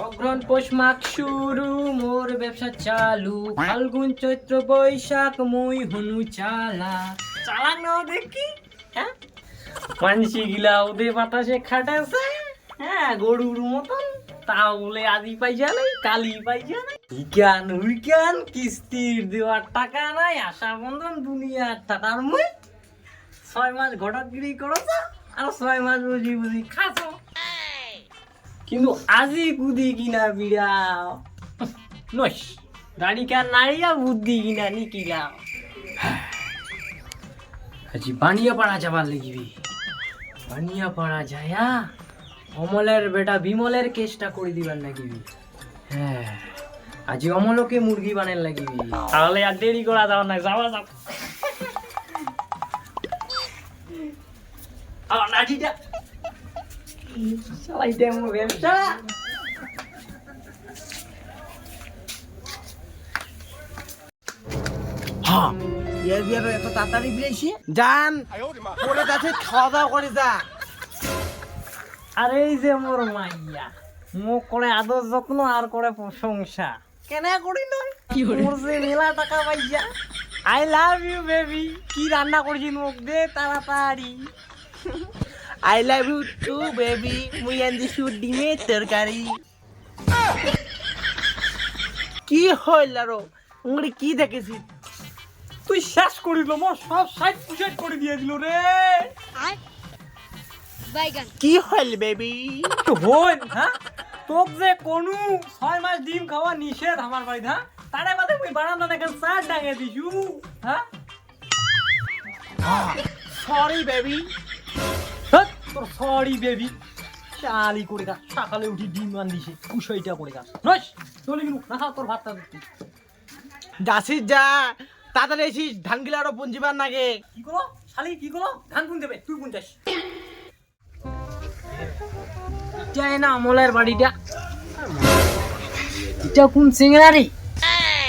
অগ্রহণ পৌষ মাঘ শুরু মোর ব্যবসা চালু, ফাল্গুন চৈত্র বৈশাখ মুই হনু চালা। চালানো দেখি হ্যাঁ মানসি গিলা ওদের বাতাসে খাটাছে, হ্যাঁ গরুর মতন, তাও বলে আদি পাইজা নাই কালি পাইজা নাই। উইকান কিস্তির দেওয়ার টাকা নাই, আশা বন্ধন দুনিয়ার টাকার মুই 6 মাস ঘটাতগিরি করছ আর 6 মাস বুঝি বুঝি খাচ্ছ, কিন্তু আজি কুদি কিনা বিড়াও নস গাড়িকার নাড়িয়া বুদ্ধি কিনা নিকিলাও। আজি বানিয়া পাড়া যাবার লাগিবি, বানিয়া পাড়া যায়া অমলের বেটা বিমলের কেসটা করে দিবার লাগিবি। হ্যাঁ আজি অমলকে মুরগি বানার লাগিবি, তাহলে আর দেরি করা যাও না, যাওয়া যাও। নাজিটা চালাইতে আমার ব্যবসা। হ্যাঁ এত তাড়াতাড়ি বেরিয়েছি যান পরে যাচ্ছে, খাওয়া দাওয়া করে যা। আর এই যে মোর মাইয়া মুখ করে আদর যত্ন আর করে প্রশংসা কেন করি নয়, মোর যে মেলা টাকা পাইয়া। আই লাভ ইউ বেবি, কি রান্না করছি মুখ দে তাড়াতাড়ি। I love you too baby, মুই আনছি ডিমের তরকারি। কি হইল আরো উংরি কি দেখেছি তুই শেষ করিল মোর সব সাইড পুষাইড করে দিয়ে দিল রে। কি হইল বেবি? তো হন হ্যাঁ তোক যে কোন 6 মাস ডিম খাওয়া নিষেধ আমার বাড়িতে, হ্যাঁ তারে বাদে মুই বারান্দা দেখেন চার ডাঙে দিছু। হ্যাঁ সরি বেবি। তোর সরি বেবি চালি করে গা, সকালে উঠি ডিম মান দিছে কুশইটা করে গা নস চলে গেলু না খা তোর ভাতটা দিতে। যাসিস যা তাড়াতাড়ি এসিস, ধান গিলা আরো পুঞ্জিবার নাগে। কি করো শালি কি করো, ধান বুন দেবে তুই বুন যাস। এটাই না আমলের বাড়িটা, এটা কোন সিংরারি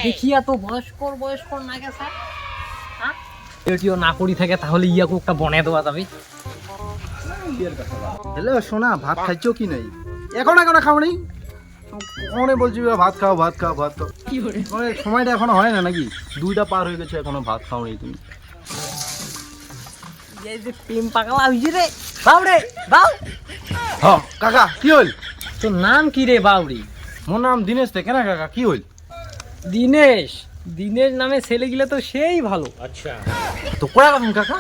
দেখি এত বয়স্কর না গেছে। হ্যাঁ এটিও না করি থাকে তাহলে ইয়াকে একটা বনে দেওয়া যাবে। হ্যালো সোনা, ভাত খাইছো কি নাই? এখন খাও নেই, কখনো বলছি ভাত খাও ভাত খাও ভাত খাও, মানে সময়টা এখনো হয় না নাকি? 2টা পার হয়ে গেছে এখনো ভাত খাও নেই তুমি। এই যে প্রেম পাগলা হইছে রে বাউরে বাউ। হ্যাঁ কাকা কি হইল? তোর নাম কি রে বাউরি? মোর নাম দিনেশ তে। কেনা কাকা কি হইল? দিনেশ, দিনেশ নামে ছেলে গিলা তো সেই ভালো। আচ্ছা তো কোড়া কখন কাকা?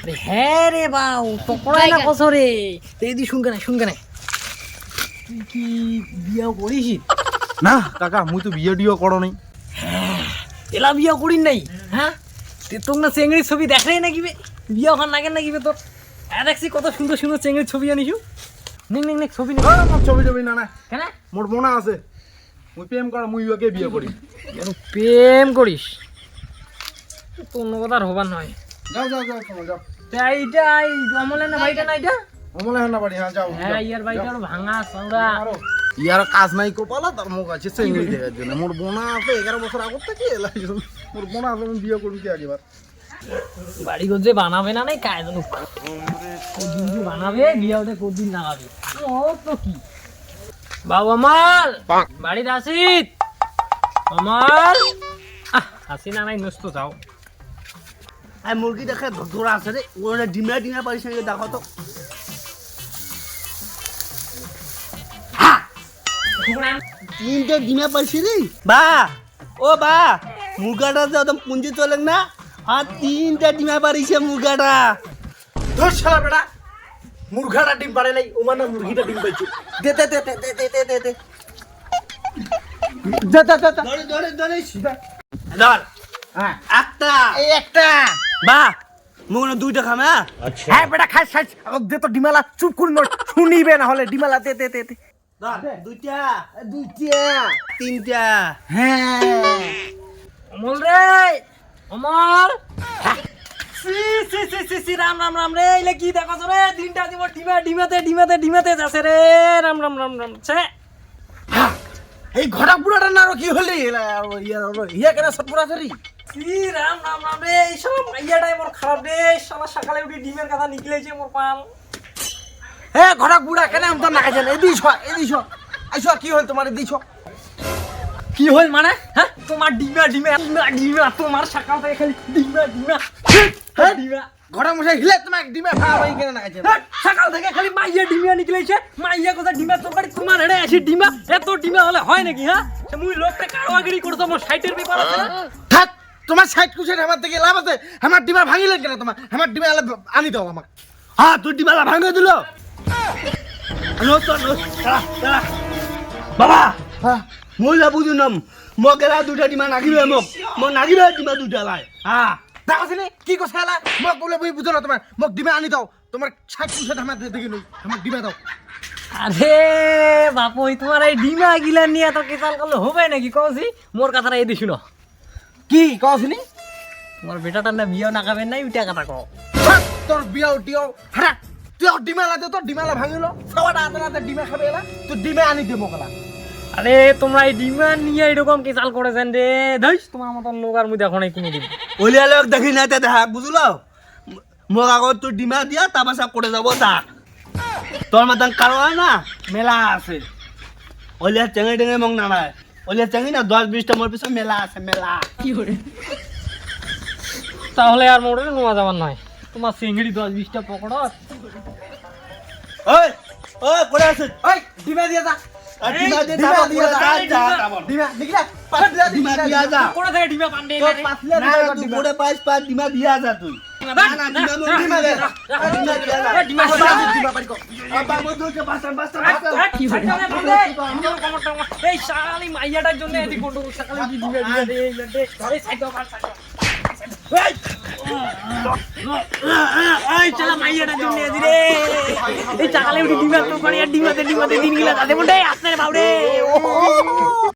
আরে হ্যাঁ রে বাউ তো পড়াই না কসরে তেদি শুনকে না তুই কি বিয়া করিস? না কাকা মুই তো বিয়ে ডিও করো নাই। এলা বিয়া করিস নাই? হ্যাঁ তে তোর না চেংড়ির ছবি দেখাই নাকি বে, বিয়া ওখান লাগে নাকি বে তোর? হ্যাঁ দেখছি কত সুন্দর সুন্দর চেংড়ির ছবি আনিসু। নেক ছবি নেই মোর ছবি না না, কেন? মোর মনে আছে মুই প্রেম করা, মুই ওকে বিয়ে করি। প্রেম করিস তো অন্য কথা আর হবার নয়। যাও যাও যাও সোনা যাও। এইটা এই অমলের না ভাইটা না এটা? অমলে হান্না বাড়ি, হ্যাঁ যাও। হ্যাঁ ইয়ার বাড়িটা আরো ভাঙা চৌড়া। ইয়ার কাজ নাই কোপালা, তার মুখ আছে চেঙ্গি দেওয়ার জন্য। মোর বোনা আছে 11 বছর আগর থেকে এলাইছো, মোর বোনা আছে আমি বিয়ে করবি কি আগেবার। বাড়ি ঘর যে বানাবে না নাই কাজ জানুক, কদিন যে বানাবে বিয়ে ওটা কদিন লাগাবে ও তো কি। বাবা মাল বাড়িতে আসিত আমার আসি না নাই নষ্ট যাও। আর মুরগি দেখে ধরা আছে রে, ওরা ডিমা পারিস নাকি দেখো তো। তিনটে ডিমা পাইছি রে বা, ও বা মুরগাটা যে একদম পুঞ্জি চলে না, আর 3টা ডিমা পারিছে মুরগাটা। তোর শালা বেটা মুরগাটা ডিম পারে নাই, ও মানে মুরগিটা ডিম পাইছে। দে দে দে দে দে দে দে দে ধরে ধরে ধরে ধর। হ্যাঁ একটা এই একটা। বা মুখ 2টা খামা। হ্যাঁ বেটা খাই খাই, দে তো ডিমালা, চুপ করে নয় শুনিবে না হলে। ডিমালা দে দে দে দে। ধর 2টা 3টা। হ্যাঁ অমল রে অমল, সি রাম রে এলে কি দেখো রে? 3টা দিব ডিমাতে যাচ্ছে রে। রাম ছে এই ঘটা পুরাটা না আর কি হলি ইয়া কেন সব পুরা ধরি। সি রাম রে এই সব মাইয়াটাই মোর খারাপ রে। শালা সকালে উঠি ডিমের কথা নিকলেছে মোর পাল। হে ঘটা পুরা কেন আমি তো না খাইছেন। এদিস আইসো কি হল তোমার দিছো কি হল মানে হ্যাঁ তোমার ডিমা ডিমা ডিমা ডিমা তোমার সকাল থেকে খালি ডিমা ডিমা ডিমা ঘরে মশাই হিলে তোমার ডিমে ভাই কেন না আছে সকাল থেকে খালি মাইয়া ডিমা নিকলেছে মাইয়া কথা ডিমা তরকারি তোমার হেড়ে আছে ডিমা এত ডিমা হলে হয় নাকি হ্যাঁ মুই লোকটা কারওয়াগিরি করছো মোর সাইটের পেপার আছে না থাক তোমার সাইড কুছের আমার থেকে লাভ আছে আমার ডিমা ভাঙিলেন কেন তোমার আমার ডিমা আনি দাও আমাকে হ্যাঁ তুই ডিমালা ভাঙে দিল বাবা হ্যাঁ মই বুঝু নাম মোক এলা দুটা ডিমা নাগিবে মোক নাগিবে ডিমা দুটা লাই হ্যাঁ দেখছিনি কি কৈছে এলা মোক বলে বুঝি বুঝো না তোমার মোক ডিমা আনি দাও তোমার সাইড কুছের আমার দেখি নই আমার ডিমা দাও আরে বাপই তোমার এই ডিমা গিলা নিয়ে তো কেসাল করলে হবে নাকি কওছি মোর কথাটা এই দিছুন কি কছিনি তোমার বেটাটা না বিয়া না খাবেন নাই উইটা কথা কও তোর বিয়া উঠিও হারা তুই ডিমা লাগে তোর ডিমালা ভাঙিলো সবাটা আতে ডিমা খাবে এলা তুই ডিমা আনি দে মোকলা আরে তোমরা এই ডিমা নিয়ে এরকম কেসাল করেছেন রে ধইস তোমার মতন লোক আর মুই দেখো নাই কোনো দিন ওলিয়া লোক দেখি না তে দেখা বুঝলো মোক আগত তুই ডিমা দিয়া তামাশা করে যাব তা তোর মতন কারওয়া না মেলা আছে ওলিয়া চেঙ্গে টেঙ্গে মগ না নাই ওলিয়া চেঙ্গি না 10-20টা মোর পিছনে মেলা আছে মেলা কি করে তাহলে আর মোড়ে নোয়া যাবার নয় তোমার চিংড়ি 10-20টা পকড় ওই ওই করে আছে ওই ডিমা দিয়া যা ডিমা দিয়া যা ডিমা দিগলা পাঁচ ডিমা দিয়া যা কোন থেকে ডিমা পান্ডে তোর পাঁচলা না তুই মোড়ে পাঁচ ডিমা দিয়া যা তুই না না ডিমা দে ডিমা দিয়া যা ডিমা ডিমা পারি কো আবা মধুকে বাসা কি হয় এই শালি মাইয়াটার জন্য এদি কোন সকালে কি ডিমা ডিমা দে এই সাইড অফ এই চলা মাইয়াটার জন্য এদি রে এই সকালে উঠি ডিমা তো করে ডিমাতে দিন গিলা যাতে বলে আসলে বাউরে